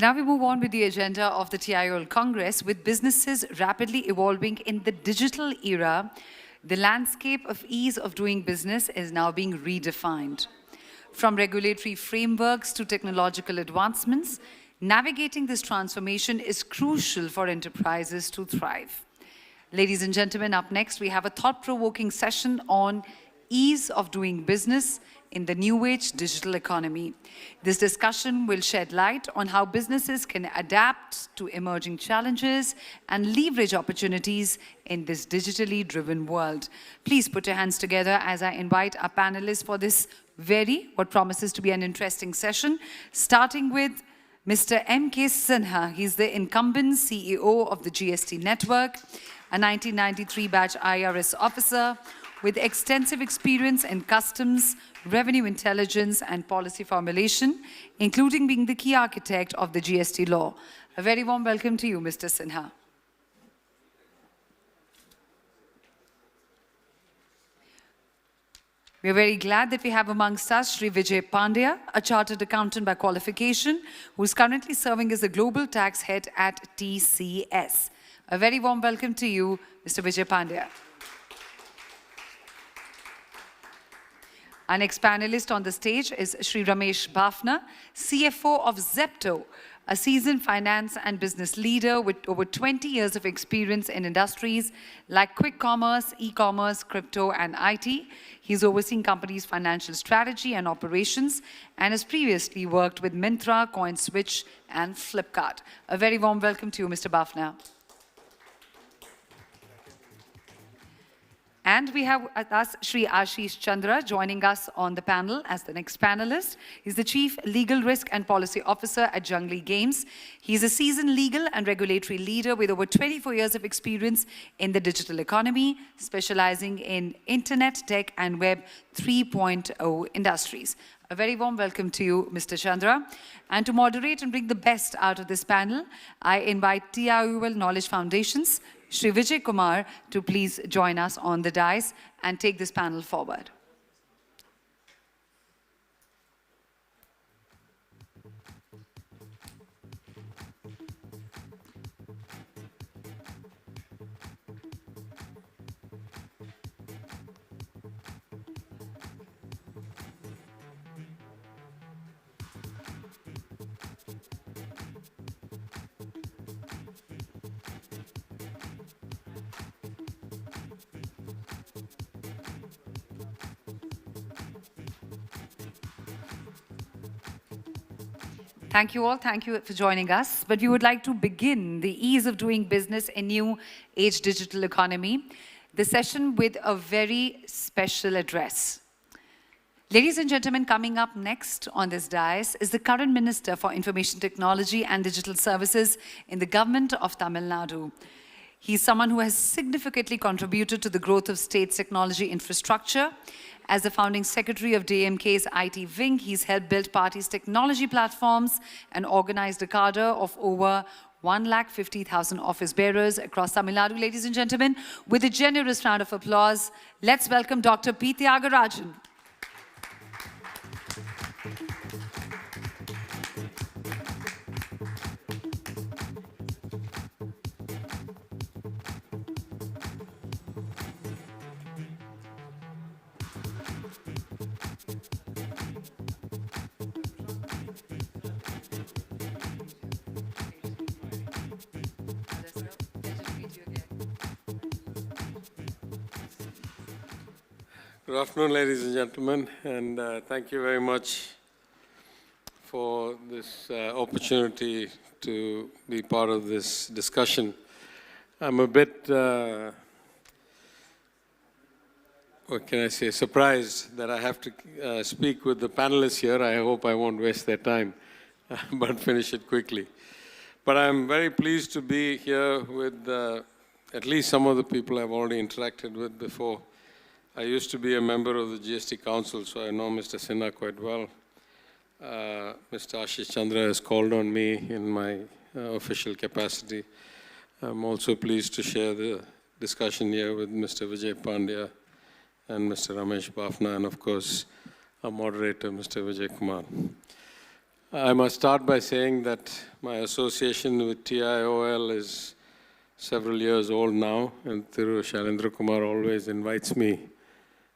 Now we move on with the agenda of the TIOL Congress. With businesses rapidly evolving in the digital era, the landscape of ease of doing business is now being redefined. From regulatory frameworks to technological advancements, navigating this transformation is crucial for enterprises to thrive. Ladies and gentlemen, up next we have a thought-provoking session on ease of doing business in the new age digital economy. This discussion will shed light on how businesses can adapt to emerging challenges and leverage opportunities in this digitally driven world. Please put your hands together as I invite our panelists for this what promises to be an interesting session, starting with Mr. M.K. Sinha. He's the incumbent CEO of the GST Network, a 1993 batch IRS officer with extensive experience in customs, revenue intelligence, and policy formulation, including being the key architect of the GST law. A very warm welcome to you, Mr. Sinha. We are very glad that we have amongst us Shri Vijay Pandya, a chartered accountant by qualification, who is currently serving as the global tax head at TCS. A very warm welcome to you, Mr. Vijay Pandya. Our next panelist on the stage is Shri Ramesh Bafna, CFO of Zepto, a seasoned finance and business leader with over 20 years of experience in industries like quick commerce, e-commerce, crypto, and IT. He's overseen companies' financial strategy and operations and has previously worked with Myntra, CoinSwitch, and Flipkart. A very warm welcome to you, Mr. Bafna. And we have with us Shri Ashish Chandra joining us on the panel as the next panelist. He's the Chief Legal Risk and Policy Officer at Junglee Games. He's a seasoned legal and regulatory leader with over 24 years of experience in the digital economy, specializing in Internet, tech, and Web 3.0 industries. A very warm welcome to you, Mr. Chandra. And to moderate and bring the best out of this panel, I invite TIOL Knowledge Foundation's Shri Vijay Kumar to please join us on the dais and take this panel forward. Thank you all. Thank you for joining us. But we would like to begin the ease of doing business in new age digital economy, the session with a very special address. Ladies and gentlemen, coming up next on this dais is the current Minister for Information Technology and Digital Services in the government of Tamil Nadu. He's someone who has significantly contributed to the growth of state's technology infrastructure. As the founding secretary of DMK's IT wing, he's helped build party's technology platforms and organized a cadre of over 150,000 office bearers across Tamil Nadu. Ladies and gentlemen, with a generous round of applause, let's welcome Dr. P. Thiagarajan. Good afternoon, ladies and gentlemen, and thank you very much for this opportunity to be part of this discussion. I'm a bit, what can I say, surprised that I have to speak with the panelists here. I hope I won't waste their time, but finish it quickly. But I'm very pleased to be here with at least some of the people I've already interacted with before. I used to be a member of the GST Council, so I know Mr. Sinha quite well. Mr. Ashish Chandra has called on me in my official capacity. I'm also pleased to share the discussion here with Mr. Vijay Pandya and Mr. Ramesh Bafna, and of course, our moderator, Mr. Vijay Kumar. I must start by saying that my association with TIOL is several years old now, and Thiru Shailendra Kumar always invites me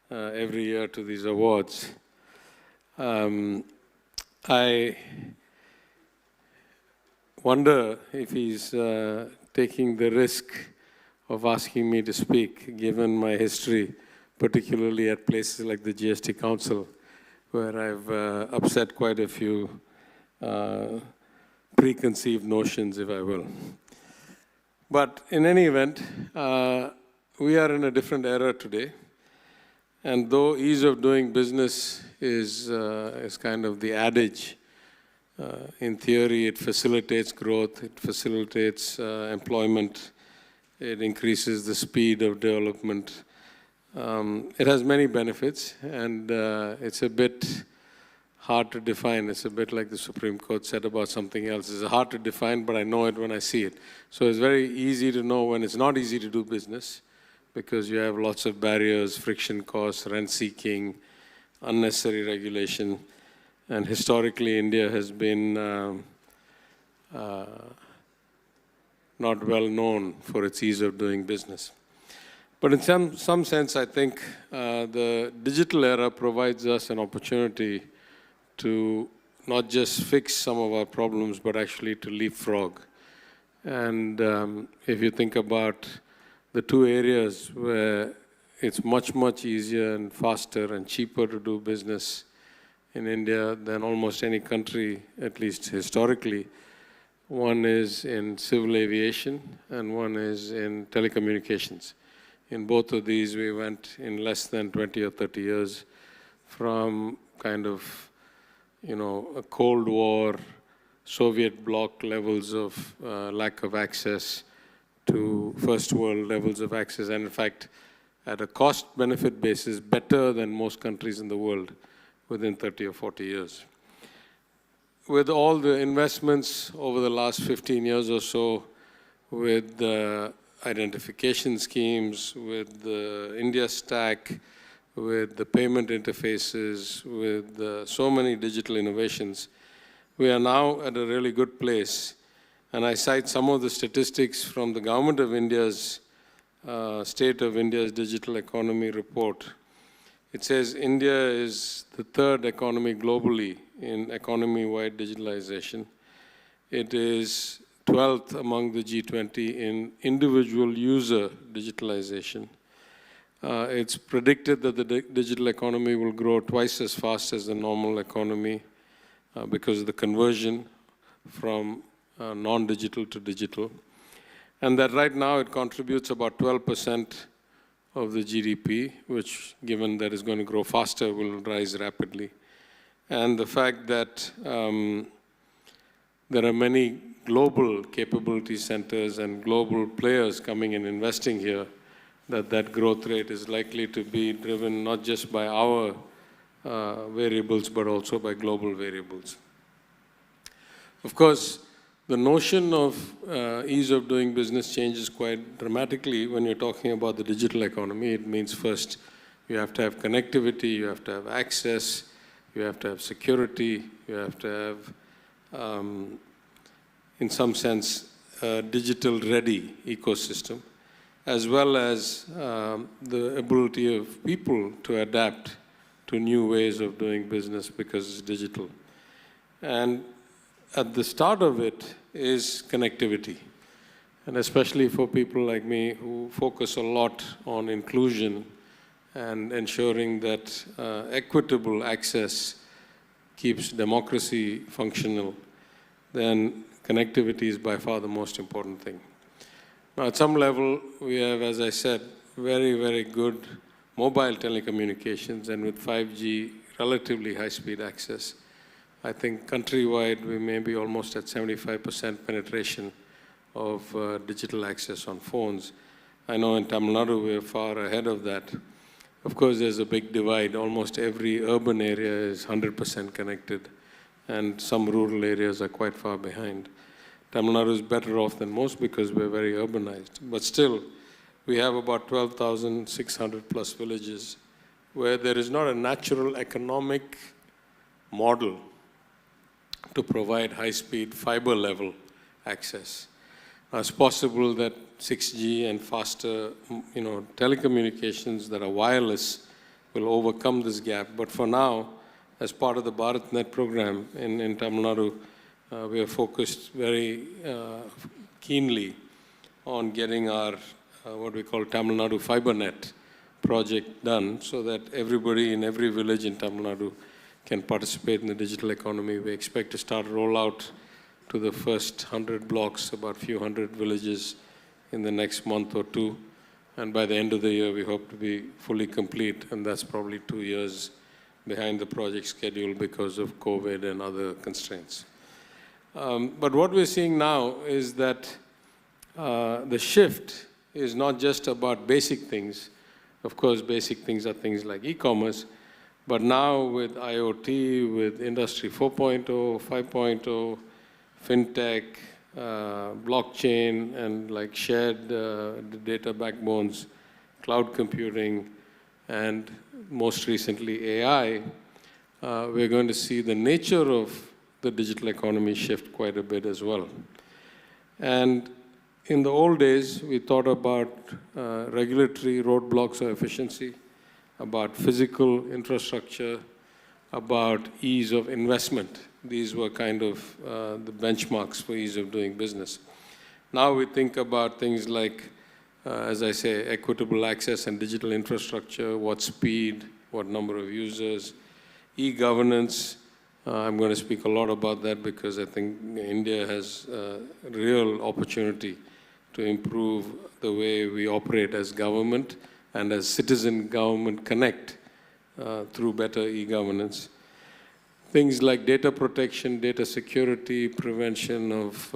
every year to these awards. I wonder if he's taking the risk of asking me to speak, given my history, particularly at places like the GST Council, where I've upset quite a few preconceived notions, if I will. But in any event, we are in a different era today. And though ease of doing business is kind of the adage, in theory it facilitates growth, it facilitates employment, it increases the speed of development. It has many benefits, and it's a bit hard to define. It's a bit like the Supreme Court said about something else. It's hard to define, but I know it when I see it. So it's very easy to know when it's not easy to do business, because you have lots of barriers, friction costs, rent-seeking, unnecessary regulation. And historically, India has been not well known for its ease of doing business. But in some sense, I think the digital era provides us an opportunity to not just fix some of our problems, but actually to leapfrog. And if you think about the two areas where it's much, much easier and faster and cheaper to do business in India than almost any country, at least historically, one is in civil aviation and one is in telecommunications. In both of these, we went in less than 20 or 30 years from kind of, a Cold War, Soviet bloc levels of lack of access to first world levels of access, and in fact, at a cost-benefit basis, better than most countries in the world within 30 or 40 years. With all the investments over the last 15 years or so, with the identification schemes, with the India Stack, with the payment interfaces, with so many digital innovations, we are now at a really good place. And I cite some of the statistics from the Government of India's State of India's Digital Economy report. It says India is the third economy globally in economy-wide digitalization. It is 12th among the G20 in individual user digitalization. It's predicted that the digital economy will grow twice as fast as the normal economy because of the conversion from non-digital to digital. And that right now it contributes about 12% of the GDP, which, given that is going to grow faster, will rise rapidly. And the fact that there are many global capability centers and global players coming and investing here, that growth rate is likely to be driven not just by our variables, but also by global variables. Of course, the notion of ease of doing business changes quite dramatically when you're talking about the digital economy. It means first, you have to have connectivity, you have to have access, you have to have security, you have to have, in some sense, a digital-ready ecosystem, as well as the ability of people to adapt to new ways of doing business because it's digital. And at the start of it is connectivity. And especially for people like me who focus a lot on inclusion and ensuring that equitable access keeps democracy functional, then connectivity is by far the most important thing. Now, at some level, we have, as I said, very, very good mobile telecommunications, and with 5G, relatively high-speed access. I think countrywide, we may be almost at 75% penetration of digital access on phones. I know in Tamil Nadu, we're far ahead of that. Of course, there's a big divide. Almost every urban area is 100% connected, and some rural areas are quite far behind. Tamil Nadu is better off than most because we're very urbanized. But still, we have about 12,600 plus villages where there is not a natural economic model to provide high-speed fiber-level access. Now, it's possible that 6G and faster, telecommunications that are wireless will overcome this gap. But for now, as part of the BharatNet program in Tamil Nadu, we are focused very keenly on getting our what we call Tamil Nadu FiberNet project done, so that everybody in every village in Tamil Nadu can participate in the digital economy. We expect to start rollout to the first 100 blocks, about a few hundred villages, in the next month or two. And by the end of the year, we hope to be fully complete, and that's probably 2 years behind the project schedule because of COVID and other constraints. But what we're seeing now is that the shift is not just about basic things. Of course, basic things are things like e-commerce, but now with IoT, with Industry 4.0, 5.0, fintech, blockchain, and like shared data backbones, cloud computing, and most recently AI, we're going to see the nature of the digital economy shift quite a bit as well. And in the old days, we thought about regulatory roadblocks of efficiency, about physical infrastructure, about ease of investment. These were kind of the benchmarks for ease of doing business. Now we think about things like, as I say, equitable access and digital infrastructure, what speed, what number of users, e-governance. I'm going to speak a lot about that because I think India has a real opportunity to improve the way we operate as government and as citizen-government connect through better e-governance. Things like data protection, data security, prevention of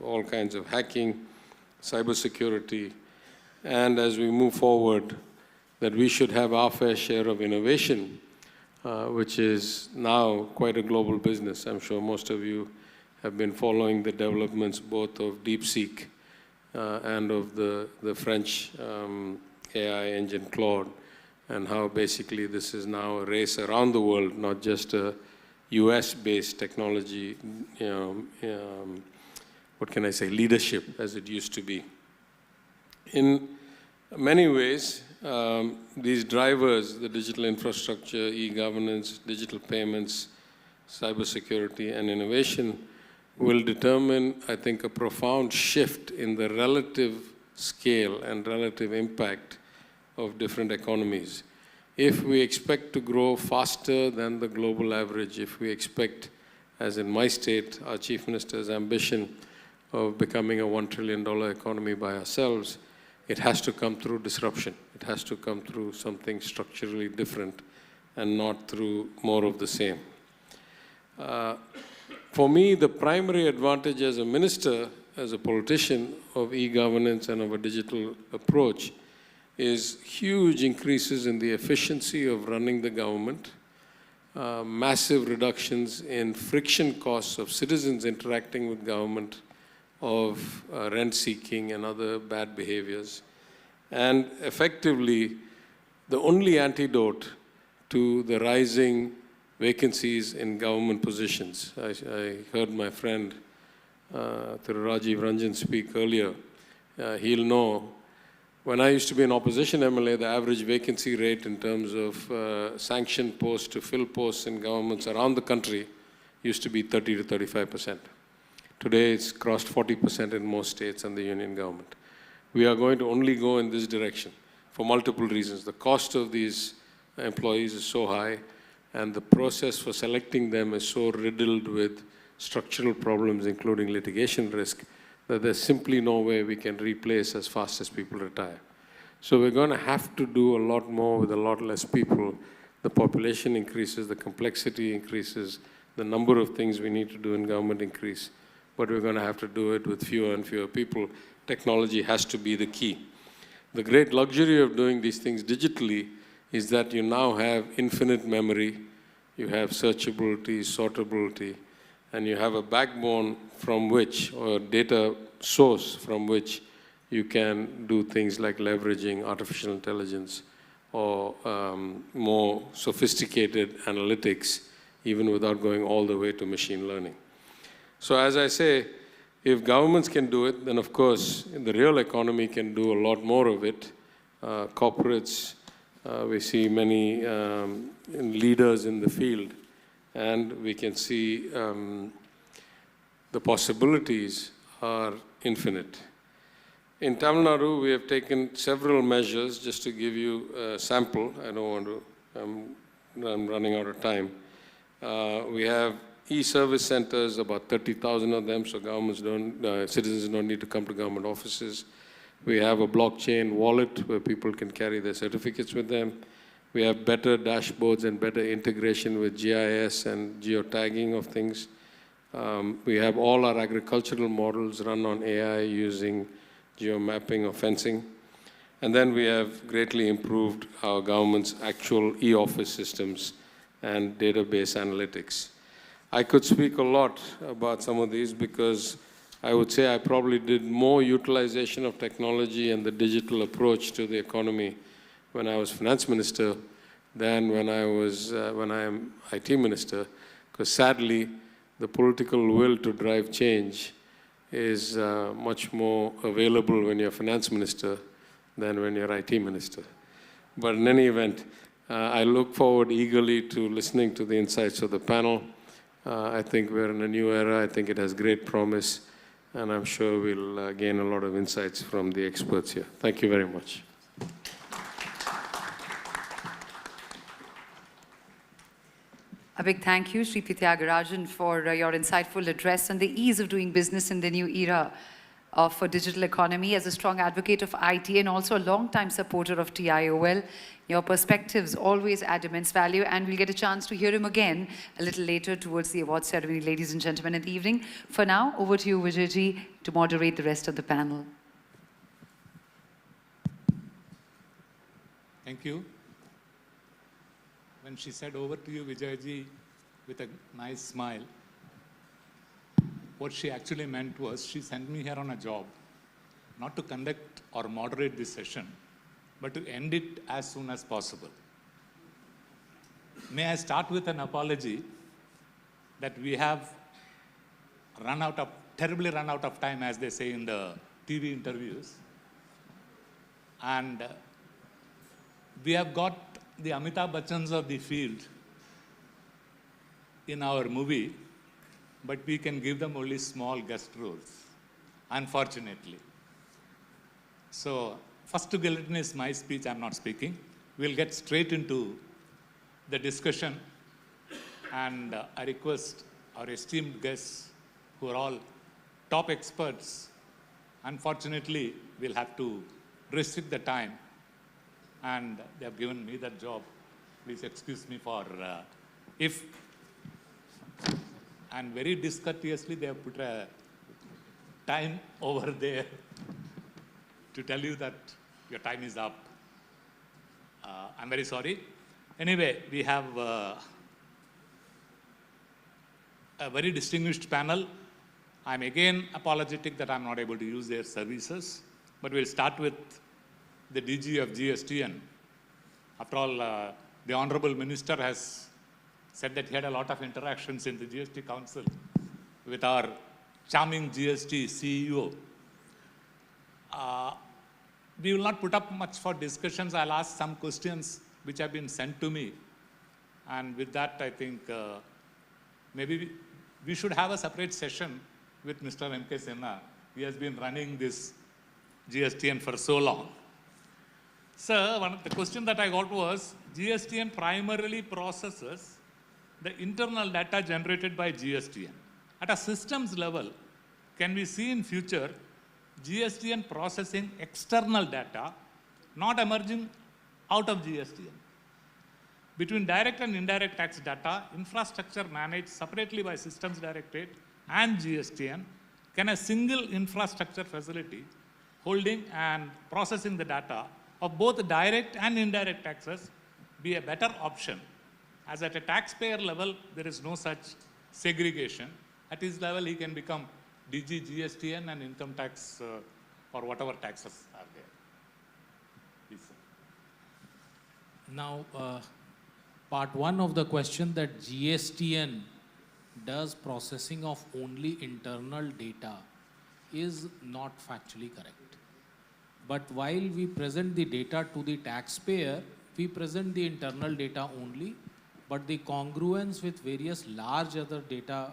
all kinds of hacking, cybersecurity, and as we move forward, that we should have our fair share of innovation, which is now quite a global business. I'm sure most of you have been following the developments both of DeepSeek and of the French AI engine Claude, and how basically this is now a race around the world, not just a US-based technology, what can I say, leadership as it used to be. In many ways, these drivers, the digital infrastructure, e-governance, digital payments, cybersecurity, and innovation, will determine, I think, a profound shift in the relative scale and relative impact of different economies. If we expect to grow faster than the global average, if we expect, as in my state, our Chief Minister's ambition of becoming a $1 trillion economy by ourselves, it has to come through disruption. It has to come through something structurally different and not through more of the same. For me, the primary advantage as a minister, as a politician of e-governance and of a digital approach is huge increases in the efficiency of running the government, massive reductions in friction costs of citizens interacting with government, of rent-seeking and other bad behaviors, and effectively the only antidote to the rising vacancies in government positions. I heard my friend Rajiv Ranjan speak earlier. He'll know, when I used to be an opposition MLA, the average vacancy rate in terms of sanctioned posts to fill posts in governments around the country used to be 30 to 35%. Today it's crossed 40% in most states and the union government. We are going to only go in this direction for multiple reasons. The cost of these employees is so high, and the process for selecting them is so riddled with structural problems, including litigation risk, that there's simply no way we can replace as fast as people retire. So we're going to have to do a lot more with a lot less people. The population increases, the complexity increases, the number of things we need to do in government increase, but we're going to have to do it with fewer and fewer people. Technology has to be the key. The great luxury of doing these things digitally is that you now have infinite memory, you have searchability, sortability, and you have a backbone from which, or a data source from which you can do things like leveraging artificial intelligence or more sophisticated analytics even without going all the way to machine learning. So as I say, if governments can do it, then of course the real economy can do a lot more of it. Corporates, we see many leaders in the field, and we can see the possibilities are infinite. In Tamil Nadu, we have taken several measures. Just to give you a sample, I don't want to, I'm running out of time. We have e-service centers, about 30,000 of them, so citizens don't need to come to government offices. We have a blockchain wallet where people can carry their certificates with them. We have better dashboards and better integration with GIS and geotagging of things. We have all our agricultural models run on AI using geomapping or fencing. And then we have greatly improved our government's actual e-office systems and database analytics. I could speak a lot about some of these because I would say I probably did more utilization of technology and the digital approach to the economy when I was finance minister than when I am IT minister, because sadly, the political will to drive change is much more available when you're finance minister than when you're IT minister. But in any event, I look forward eagerly to listening to the insights of the panel. I think we're in a new era. I think it has great promise, and I'm sure we'll gain a lot of insights from the experts here. Thank you very much. A big thank you, Sri Thiagarajan, for your insightful address on the ease of doing business in the new era of a digital economy. As a strong advocate of IT and also a long-time supporter of TIOL, your perspectives always add immense value, and we'll get a chance to hear him again a little later towards the award ceremony, ladies and gentlemen, in the evening. For now, over to you, Vijayji, to moderate the rest of the panel. Thank you. When she said over to you, Vijayji, with a nice smile, what she actually meant was she sent me here on a job, not to conduct or moderate this session, but to end it as soon as possible. May I start with an apology that we have terribly run out of time, as they say in the TV interviews. And we have got the Amitabh Bachchans of the field in our movie, but we can give them only small guest roles, unfortunately. So, first to glutinous my speech, I'm not speaking. We'll get straight into the discussion, and I request our esteemed guests, who are all top experts. Unfortunately, we'll have to restrict the time, and they have given me that job. Please excuse me for and very discourteously they have put a time over there to tell you that your time is up. I'm very sorry. Anyway, we have a very distinguished panel. I'm again apologetic that I'm not able to use their services, but we'll start with the DG of GSTN. After all, the Honorable Minister has said that he had a lot of interactions in the GST Council with our charming GST CEO. We will not put up much for discussions. I'll ask some questions which have been sent to me. And with that, I think maybe we should have a separate session with Mr. M.K. Sinha. He has been running this GSTN for so long. Sir, the question that I got was, GSTN primarily processes the internal data generated by GSTN. At a systems level, can we see in future GSTN processing external data, not emerging out of GSTN? Between direct and indirect tax data, infrastructure managed separately by Systems Directorate and GSTN, can a single infrastructure facility holding and processing the data of both direct and indirect taxes be a better option? As at a taxpayer level, there is no such segregation. At his level, he can become DG, GSTN, and income tax or whatever taxes are there. Please, sir. Now, part one of the question that GSTN does processing of only internal data is not factually correct. But while we present the data to the taxpayer, we present the internal data only, but the congruence with various large other data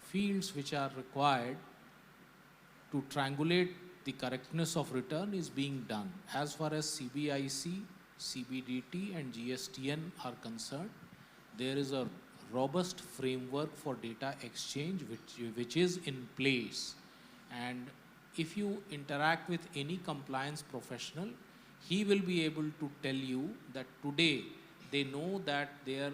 fields which are required to triangulate the correctness of return is being done. As far as CBIC, CBDT and GSTN are concerned, there is a robust framework for data exchange which is in place. And if you interact with any compliance professional, he will be able to tell you that today they know that their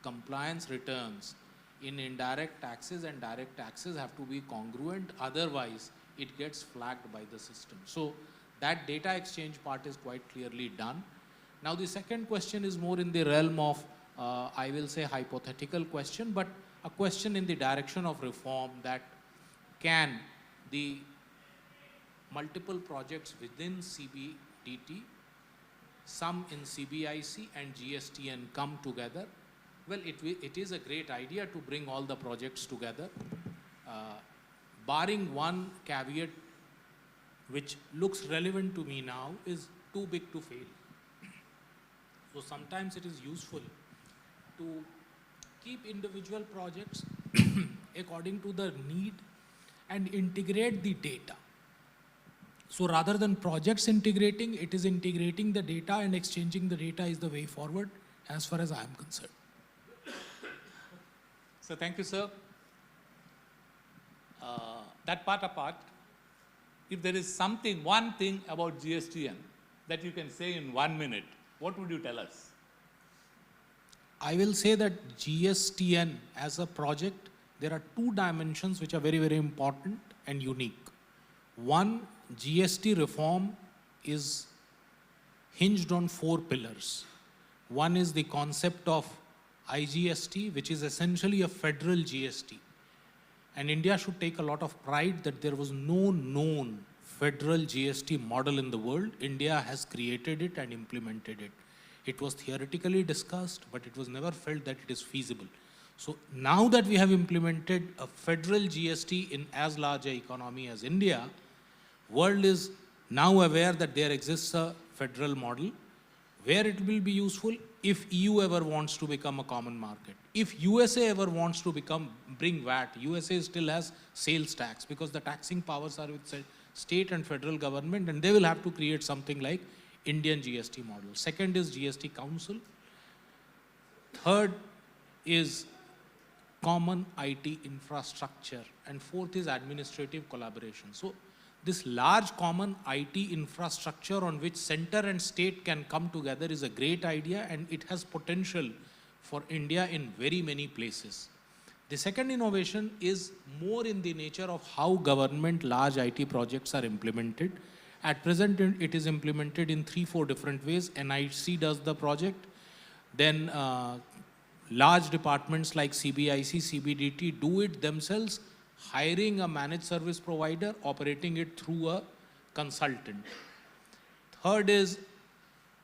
compliance returns in indirect taxes and direct taxes have to be congruent, otherwise it gets flagged by the system. So that data exchange part is quite clearly done. Now the second question is more in the realm of, I will say hypothetical question, but a question in the direction of reform, that can the multiple projects within CBDT, some in CBIC and GSTN come together? Well, it is a great idea to bring all the projects together. Barring one caveat which looks relevant to me now, is too big to fail. So sometimes it is useful to keep individual projects according to the need and integrate the data. So rather than projects integrating, it is integrating the data and exchanging the data is the way forward as far as I am concerned. So thank you, sir. That part apart, if there is something, one thing about GSTN that you can say in 1 minute, what would you tell us? I will say that GSTN as a project, there are two dimensions which are very, very important and unique. One, GST reform is hinged on 4 pillars. One is the concept of IGST, which is essentially a federal GST. And India should take a lot of pride that there was no known federal GST model in the world. India has created it and implemented it. It was theoretically discussed, but it was never felt that it is feasible. So now that we have implemented a federal GST in as large an economy as India, world is now aware that there exists a federal model where it will be useful if EU ever wants to become a common market. If USA ever wants to bring VAT, USA still has sales tax because the taxing powers are with state and federal government, and they will have to create something like Indian GST model. Second is GST Council. Third is common IT infrastructure. And fourth is administrative collaboration. So this large common IT infrastructure on which center and state can come together is a great idea, and it has potential for India in very many places. The second innovation is more in the nature of how government large IT projects are implemented. At present, it is implemented in 3-4 different ways. NIC does the project. Then large departments like CBIC, CBDT do it themselves, hiring a managed service provider, operating it through a consultant. Third is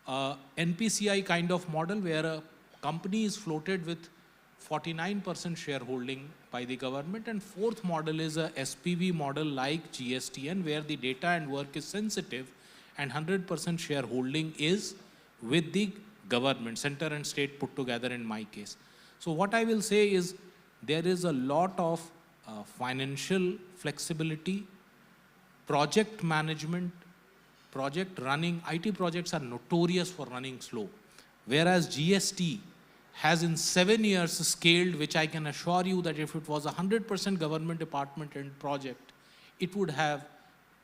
NPCI kind of model where a company is floated with 49% shareholding by the government. And fourth model is a SPV model like GSTN where the data and work is sensitive and 100% shareholding is with the government, center and state put together in my case. So what I will say is there is a lot of financial flexibility, project management, project running. IT projects are notorious for running slow, whereas GST has in 7 years scaled, which I can assure you that if it was 100% government department and project, it would have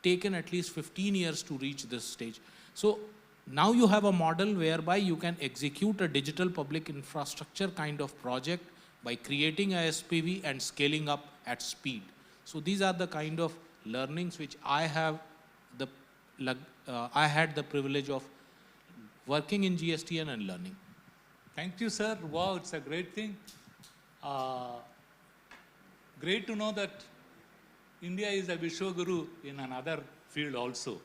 taken at least 15 years to reach this stage. So now you have a model whereby you can execute a digital public infrastructure kind of project by creating a SPV and scaling up at speed. So these are the kind of learnings which I have I had the privilege of working in GSTN and learning. Thank you, sir. Wow, it's a great thing. Great to know that India is a Vishwaguru in another field also.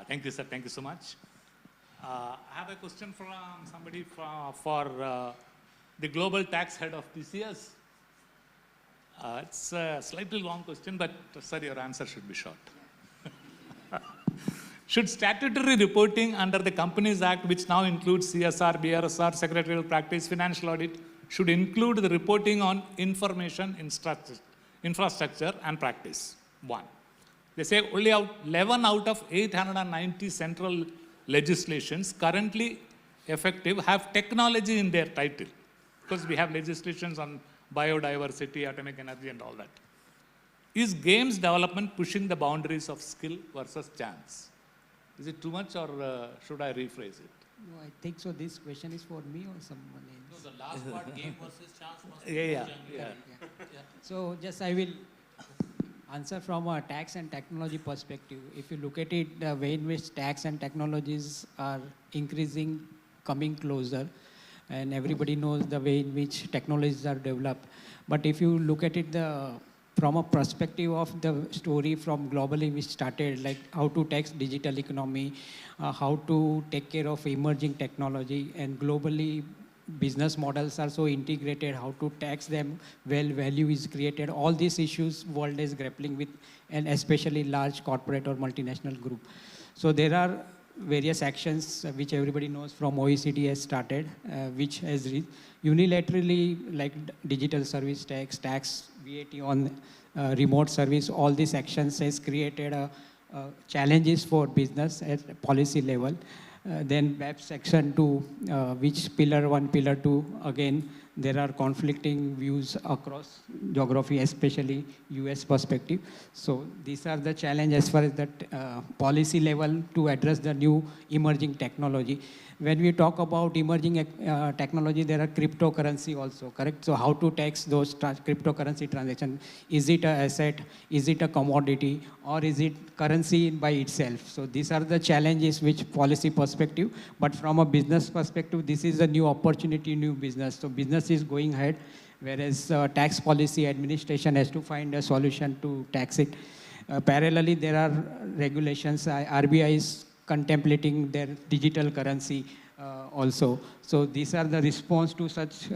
Thank you, sir. Thank you so much. I have a question from somebody for the global tax head of TCS. It's a slightly long question, but sir, your answer should be short. Should statutory reporting under the Companies Act, which now includes CSR, BRSR, secretarial practice, financial audit, should include the reporting on information infrastructure and practice? One. They say only 11 out of 890 central legislations currently effective have technology in their title, because we have legislations on biodiversity, atomic energy, and all that. Is games development pushing the boundaries of skill versus chance? Is it too much, or should I rephrase it? No, I think so. This question is for me or someone else. No, the last part, game versus chance. Yeah. So just I will answer from a tax and technology perspective. If you look at it, the way in which tax and technologies are increasing, coming closer, and everybody knows the way in which technologies are developed. But if you look at it from a perspective of the story from globally, which started like how to tax digital economy, how to take care of emerging technology, and globally business models are so integrated, how to tax them, value is created. All these issues world is grappling with, and especially large corporate or multinational group. So there are various actions which everybody knows from OECD has started, which has unilaterally, like digital service tax, VAT on remote service, all these actions has created challenges for business at policy level. Then BEPS section 2, which pillar 1, pillar 2, again, there are conflicting views across geography, especially US perspective. So these are the challenge as far as the policy level to address the new emerging technology. When we talk about emerging technology, there are cryptocurrency also, correct? So how to tax those cryptocurrency transactions? Is it an asset? Is it a commodity? Or is it currency by itself? So these are the challenges which policy perspective, but from a business perspective, this is a new opportunity, new business. So business is going ahead, whereas tax policy administration has to find a solution to tax it. Parallelly, there are regulations. RBI is contemplating their digital currency also. So these are the response to such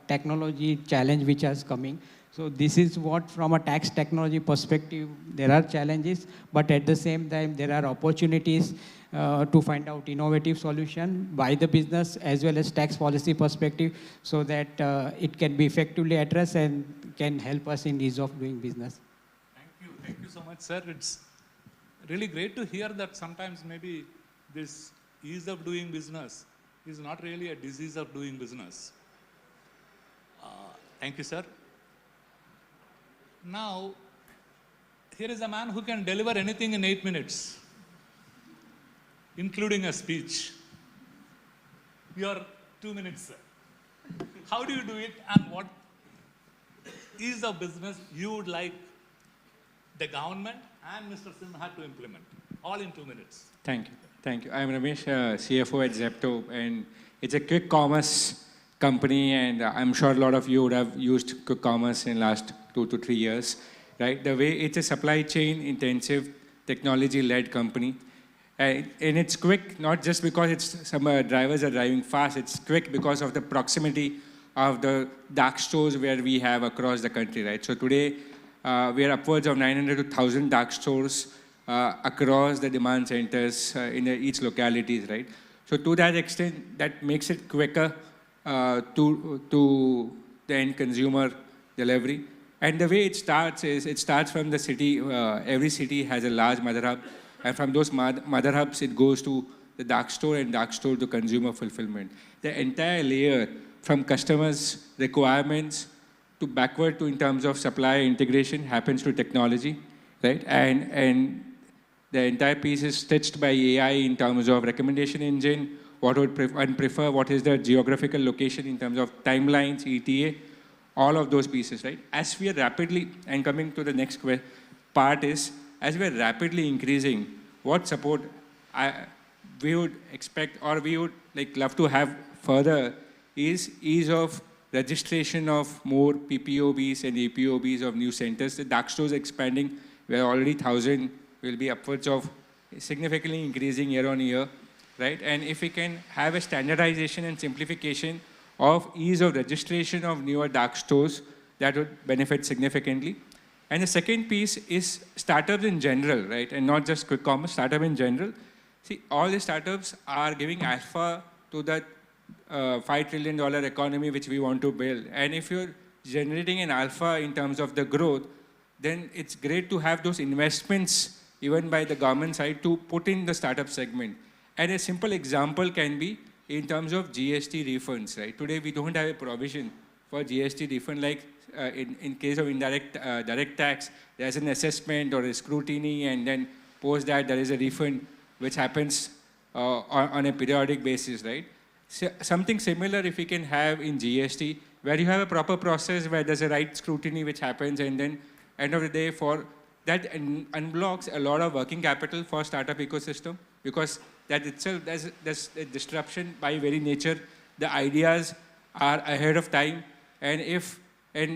technology challenge which is coming. So this is what, from a tax technology perspective, there are challenges, but at the same time, there are opportunities to find out innovative solution by the business as well as tax policy perspective, so that it can be effectively addressed and can help us in ease of doing business. Thank you so much, sir. It's really great to hear that sometimes maybe this ease of doing business is not really a disease of doing business. Thank you, sir. Now, here is a man who can deliver anything in 8 minutes, including a speech. Your 2 minutes, sir. How do you do it, and what ease of business you would like the government and Mr. Sinha to implement? All in 2 minutes. Thank you. Thank you. I'm Ramesh, CFO at Zepto, and it's a quick commerce company, and I'm sure a lot of you would have used quick commerce in the last 2 to 3 years, right? The way it's a supply chain intensive, technology-led company. And it's quick, not just because it's some drivers are driving fast, it's quick because of the proximity of the dark stores where we have across the country, right? So today, we are upwards of 900 to 1,000 dark stores across the demand centers in each localities, right? So to that extent, that makes it quicker to the end consumer delivery. And the way it starts is, it starts from the city. Every city has a large mother hub. And from those mother hubs, it goes to the dark store, and dark store to consumer fulfillment. The entire layer, from customers' requirements to backward to in terms of supply integration, happens to technology, right? And the entire piece is stitched by AI in terms of recommendation engine, what would one prefer, what is the geographical location in terms of timelines, ETA, all of those pieces, right? As we are rapidly, and coming to the next part is, as we are rapidly increasing, what support we would expect, or we would love to have further, is ease of registration of more PPOBs and APOBs of new centers. The dark stores expanding, we're already 1,000, will be upwards of significantly increasing year on year, right? And if we can have a standardization and simplification of ease of registration of newer dark stores, that would benefit significantly. And the second piece is startups in general, right? And not just quick commerce, startup in general. See, all the startups are giving alpha to that $5 trillion economy which we want to build. And if you're generating an alpha in terms of the growth, then it's great to have those investments even by the government side to put in the startup segment. And a simple example can be in terms of GST refunds, right? Today we don't have a provision for GST refund, like in case of indirect direct tax, there's an assessment or a scrutiny, and then post that there is a refund which happens on a periodic basis, right? So something similar if we can have in GST, where you have a proper process where there's a right scrutiny which happens, and then end of the day for that unblocks a lot of working capital for startup ecosystem, because that itself, there's a disruption by very nature. The ideas are ahead of time, and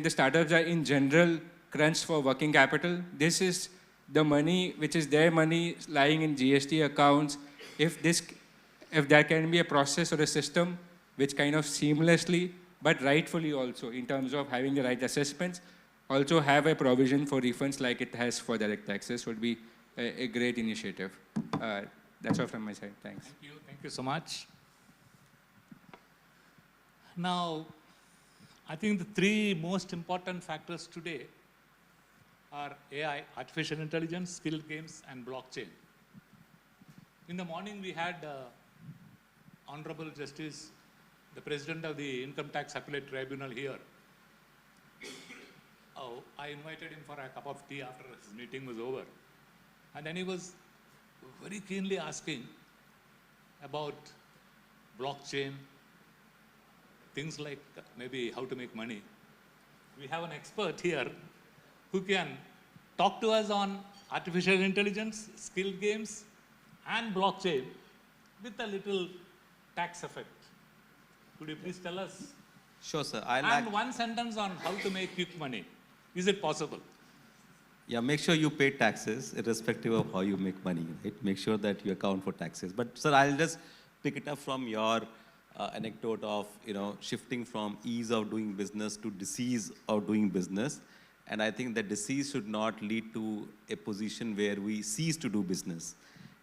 the startups are in general crunched for working capital. This is the money which is their money lying in GST accounts. If there can be a process or a system which kind of seamlessly, but rightfully also, in terms of having the right assessments, also have a provision for refunds like it has for direct taxes, would be a great initiative. That's all from my side. Thanks. Thank you so much. Now, I think the three most important factors today are AI, artificial intelligence, skill games, and blockchain. In the morning, we had Honorable Justice, the President of the Income Tax Appellate Tribunal here. Oh, I invited him for a cup of tea after his meeting was over. And then he was very keenly asking about blockchain, things like maybe how to make money. We have an expert here who can talk to us on artificial intelligence, skill games, and blockchain with a little tax effect. Could you please tell us? Sure, sir. And one sentence on how to make quick money. Is it possible? Yeah, make sure you pay taxes irrespective of how you make money, right? Make sure that you account for taxes. But sir, I'll just pick it up from your anecdote of, shifting from ease of doing business to disease of doing business. And I think that disease should not lead to a position where we cease to do business.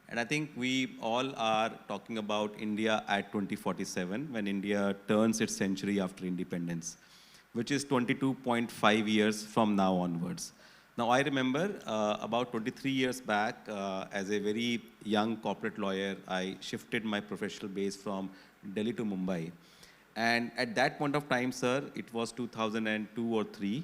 And I think we all are talking about India at 2047, when India turns its century after independence, which is 22.5 years from now onwards. Now, I remember about 23 years back, as a very young corporate lawyer, I shifted my professional base from Delhi to Mumbai. And at that point of time, sir, it was 2002 or 3,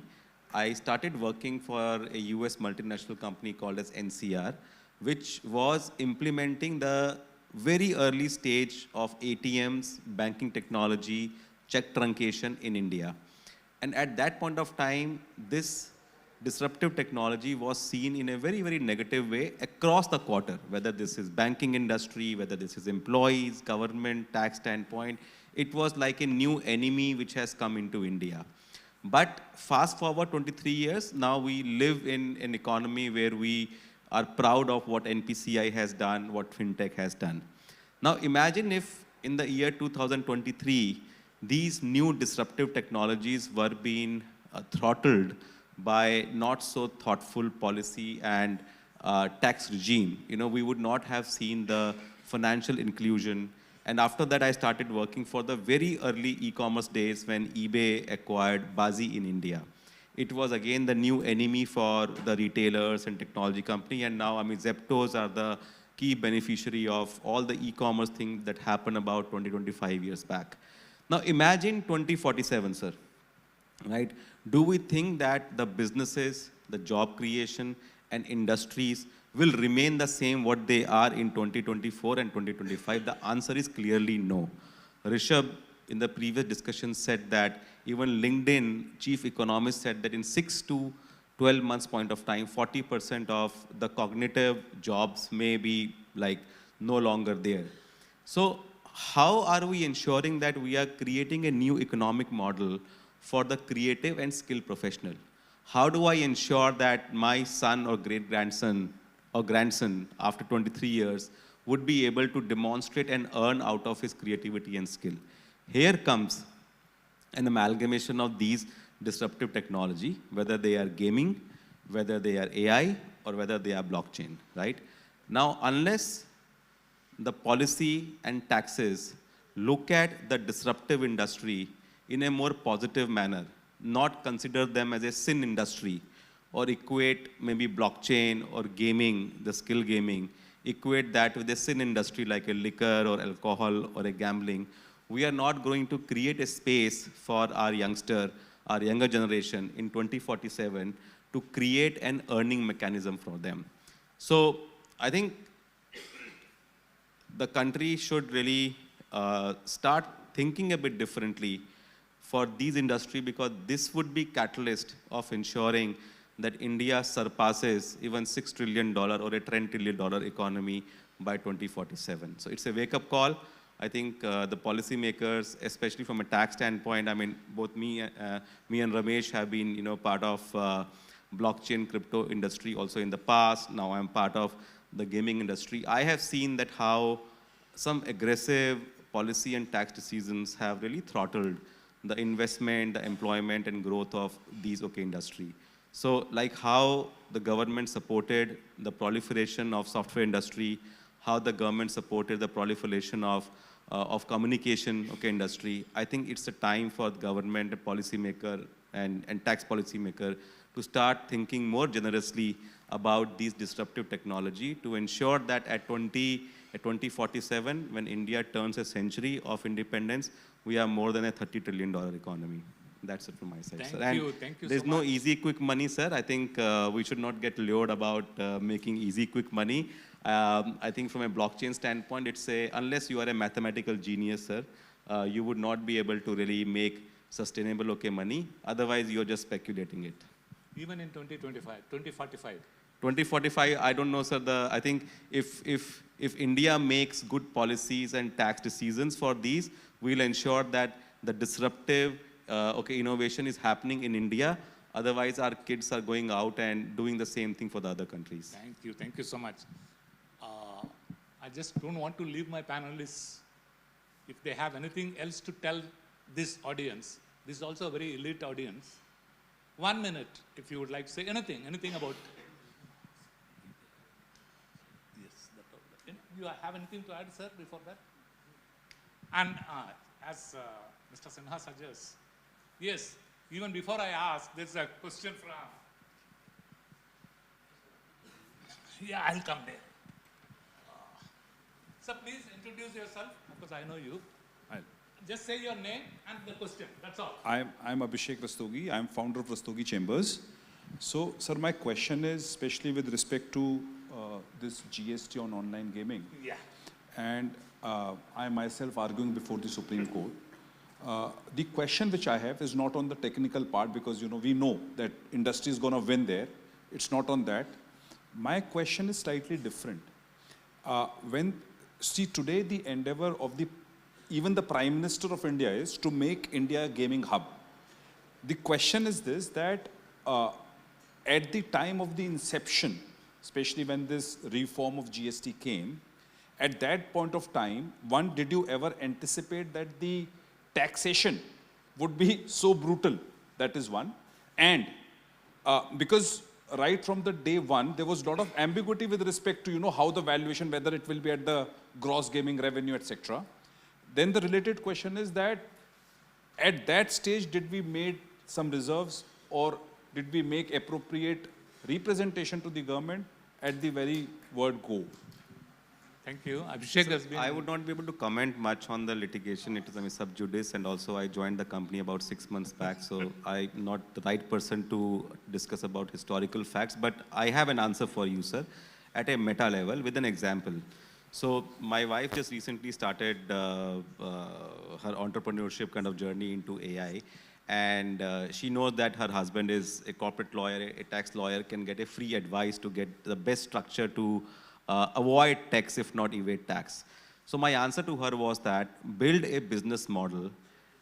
I started working for a US multinational company called as NCR, which was implementing the very early stage of ATMs, banking technology, check truncation in India. And at that point of time, this disruptive technology was seen in a very, very negative way across the quarter, whether this is banking industry, whether this is employees, government, tax standpoint. It was like a new enemy which has come into India. But fast forward 23 years, now we live in an economy where we are proud of what NPCI has done, what FinTech has done. Now imagine if in the year 2023, these new disruptive technologies were being throttled by not so thoughtful policy and tax regime. We would not have seen the financial inclusion. And after that, I started working for the very early e-commerce days when eBay acquired Bazi in India. It was again the new enemy for the retailers and technology company. And now, Zeptos are the key beneficiary of all the e-commerce things that happened about 20, 25 years back. Now imagine 2047, sir, right? Do we think that the businesses, the job creation, and industries will remain the same what they are in 2024 and 2025? The answer is clearly no. Rishabh, in the previous discussion, said that even LinkedIn chief economist said that in 6 to 12 months point of time, 40% of the cognitive jobs may be no longer there. So how are we ensuring that we are creating a new economic model for the creative and skilled professional? How do I ensure that my son or great-grandson or grandson after 23 years would be able to demonstrate and earn out of his creativity and skill. Here comes an amalgamation of these disruptive technology, whether they are gaming, whether they are AI, or whether they are blockchain, right? Now, unless the policy and taxes look at the disruptive industry in a more positive manner, not consider them as a sin industry, or equate maybe blockchain or gaming, the skill gaming, equate that with a sin industry like a liquor or alcohol or a gambling, we are not going to create a space for our younger generation in 2047 to create an earning mechanism for them. So I think the country should really start thinking a bit differently for these industry, because this would be catalyst of ensuring that India surpasses even $6 trillion or a $10 trillion economy by 2047. So it's a wake-up call. I think the policymakers, especially from a tax standpoint, I mean, both me and Ramesh have been, part of blockchain crypto industry also in the past. Now I'm part of the gaming industry. I have seen that how some aggressive policy and tax decisions have really throttled the investment, the employment and growth of these industry. So like how the government supported the proliferation of software industry, how the government supported the proliferation of communication industry, I think it's a time for the government, policymaker and tax policymaker to start thinking more generously about these disruptive technology to ensure that at 2047, when India turns a century of independence, we are more than a $30 trillion economy. That's it from my side, sir. Thank you There's so no much. easy, quick money, sir. I think we should not get lured about making easy, quick money. I think from a blockchain standpoint, unless you are a mathematical genius, sir, you would not be able to really make sustainable money. Otherwise, you're just speculating it. Even in 2025, 2045. 2045, I don't know, sir. I think if India makes good policies and tax decisions for these, we'll ensure that the disruptive innovation is happening in India. Otherwise, our kids are going out and doing the same thing for the other countries. Thank you so much. I just don't want to leave my panelists if they have anything else to tell this audience. This is also a very elite audience. 1 minute, if you would like to say anything about. Yes, you have anything to add, sir, before that? And as Mr. Sinha suggests, yes, even before I ask, there's a question from. Yeah, I'll come there. Sir, please introduce yourself, because I know you. Just say your name and the question, that's all. I'm Abhishek Rastogi. I'm founder of Rastogi Chambers. So, sir, my question is especially with respect to this GST on online gaming. Yeah. And I myself arguing before the Supreme Court. The question which I have is not on the technical part, because we know that industry is going to win there. It's not on that. My question is slightly different. See, today the endeavor of even the Prime Minister of India is to make India a gaming hub. The question is this, that at the time of the inception, especially when this reform of GST came, at that point of time, did you ever anticipate that the taxation would be so brutal? That is one. And because right from the day one, there was a lot of ambiguity with respect to, how the valuation, whether it will be at the gross gaming revenue, etc. Then the related question is that at that stage, did we make some reserves, or did we make appropriate representation to the government at the very word go? Thank you. Abhishek has been. I would not be able to comment much on the litigation. It is sub judice, and also I joined the company about 6 months back, so I'm not the right person to discuss about historical facts. But I have an answer for you, sir, at a meta level with an example. So my wife just recently started her entrepreneurship kind of journey into AI. And she knows that her husband is a corporate lawyer, a tax lawyer, can get a free advice to get the best structure to avoid tax, if not evade tax. So my answer to her was that build a business model,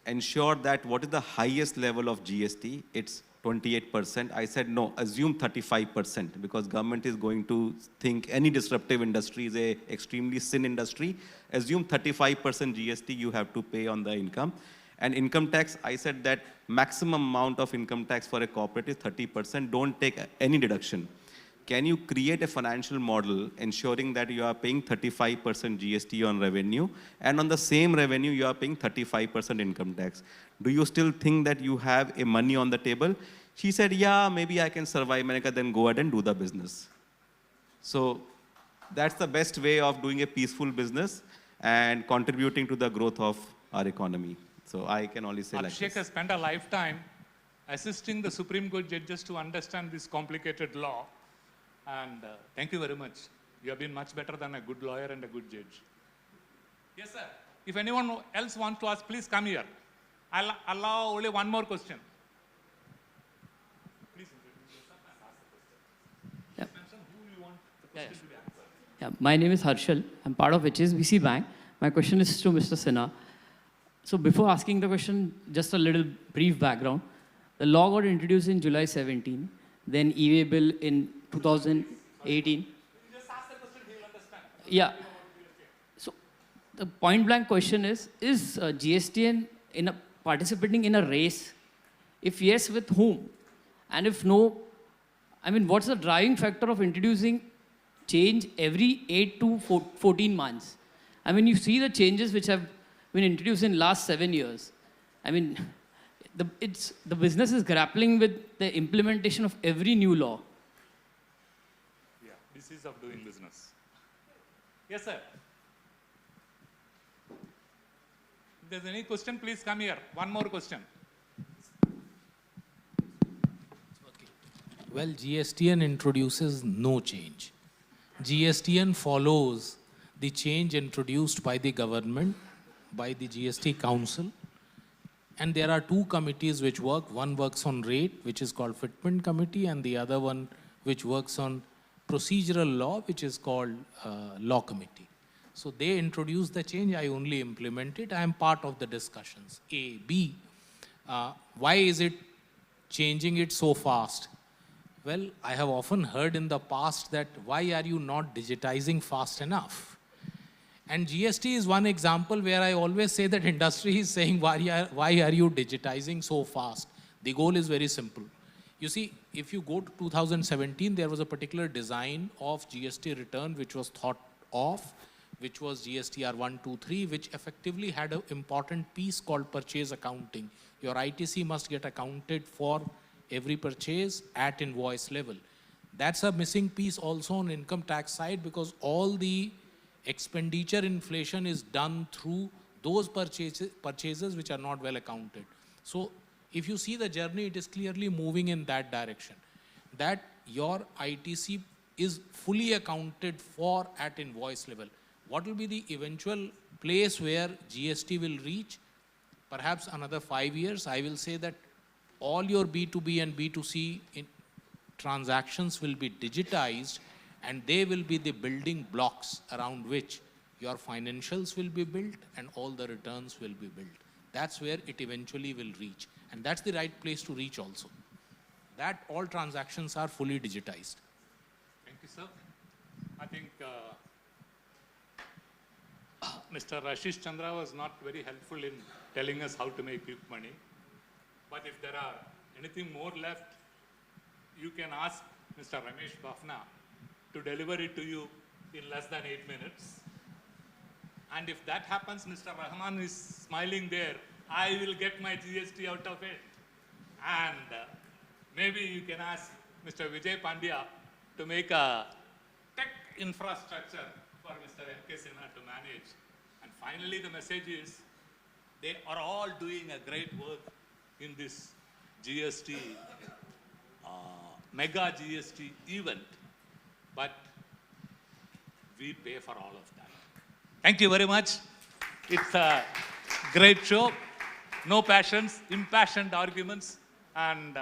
ensure that what is the highest level of GST, it's 28%. I said, no, assume 35% because government is going to think any disruptive industry is a extremely sin industry. Assume 35% GST you have to pay on the income. And income tax, I said that maximum amount of income tax for a corporate is 30%. Don't take any deduction. Can you create a financial model ensuring that you are paying 35% GST on revenue and on the same revenue you are paying 35% income tax? Do you still think that you have a money on the table? She said, yeah, maybe I can survive. Manika, then go ahead and do the business. So that's the best way of doing a peaceful business and contributing to the growth of our economy. So I can only say like Abhishek this. has spent a lifetime assisting the Supreme Court judges to understand this complicated law. And thank you very much. You have been much better than a good lawyer and a good judge. Yes, sir. If anyone else wants to ask, please come here. I'll allow only one more question. Please introduce yourself and ask the question. Yeah. Mention who you want the question to be answered. Yeah, my name is Harshal. I'm part of HSBC Bank. My question is to Mr. Sinha. So before asking the question, just a little brief background. The law got introduced in July 17, then e-way bill in 2018. Just ask the question, he will understand. Yeah. So the point blank question is GSTN participating in a race? If yes, with whom? And if no, I mean, what's the driving factor of introducing change every 8 to 14 months? I mean, you see the changes which have been introduced in last 7 years. I mean, the business is grappling with the implementation of every new law. Yeah, this is of doing business. Yes, sir. If there's any question, please come here. One more question. Well, GSTN introduces no change. GSTN follows the change introduced by the government, by the GST Council. And there are two committees which work. One works on rate, which is called Fitment Committee, and the other one which works on procedural law, which is called Law Committee. So they introduced the change, I only implement it. I am part of the discussions. A. B, why is it changing it so fast? Well, I have often heard in the past that why are you not digitizing fast enough? And GST is one example where I always say that industry is saying, why are you digitizing so fast? The goal is very simple. You see, if you go to 2017, there was a particular design of GST return which was thought of, which was GSTR 123, which effectively had an important piece called purchase accounting. Your ITC must get accounted for every purchase at invoice level. That's a missing piece also on income tax side because all the expenditure inflation is done through those purchases which are not well accounted. So if you see the journey, it is clearly moving in that direction, that your ITC is fully accounted for at invoice level. What will be the eventual place where GST will reach? Perhaps another 5 years. I will say that all your B2B and B2C transactions will be digitized, and they will be the building blocks around which your financials will be built and all the returns will be built. That's where it eventually will reach. And that's the right place to reach also. That all transactions are fully digitized. Thank you, sir. I think Mr. Rashish Chandra was not very helpful in telling us how to make quick money. But if there are anything more left, you can ask Mr. Ramesh Bafna to deliver it to you in less than 8 minutes. And if that happens, Mr. Rahman is smiling there, I will get my GST out of it. And maybe you can ask Mr. Vijay Pandya to make a tech infrastructure for Mr. M.K. Sinha to manage. And finally, the message is, they are all doing a great work in this GST, mega GST event, but we pay for all of that. Thank you very much. It's a great show. No passions, impassioned arguments, and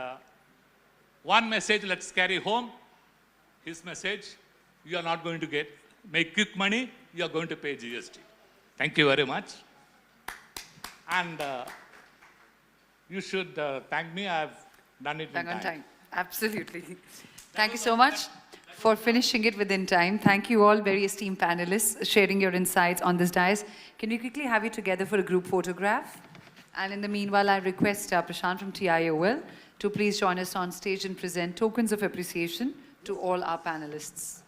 one message let's carry home. His message, you are not going to make quick money, you are going to pay GST. Thank you very much. And you should thank me. I've done it Bang in on time. time. Absolutely. Thank you so much for finishing it within time. Thank you all, very esteemed panelists, sharing your insights on this dais. Can we quickly have you together for a group photograph? And in the meanwhile, I request Prashant from TIOL to please join us on stage and present tokens of appreciation to all our panelists.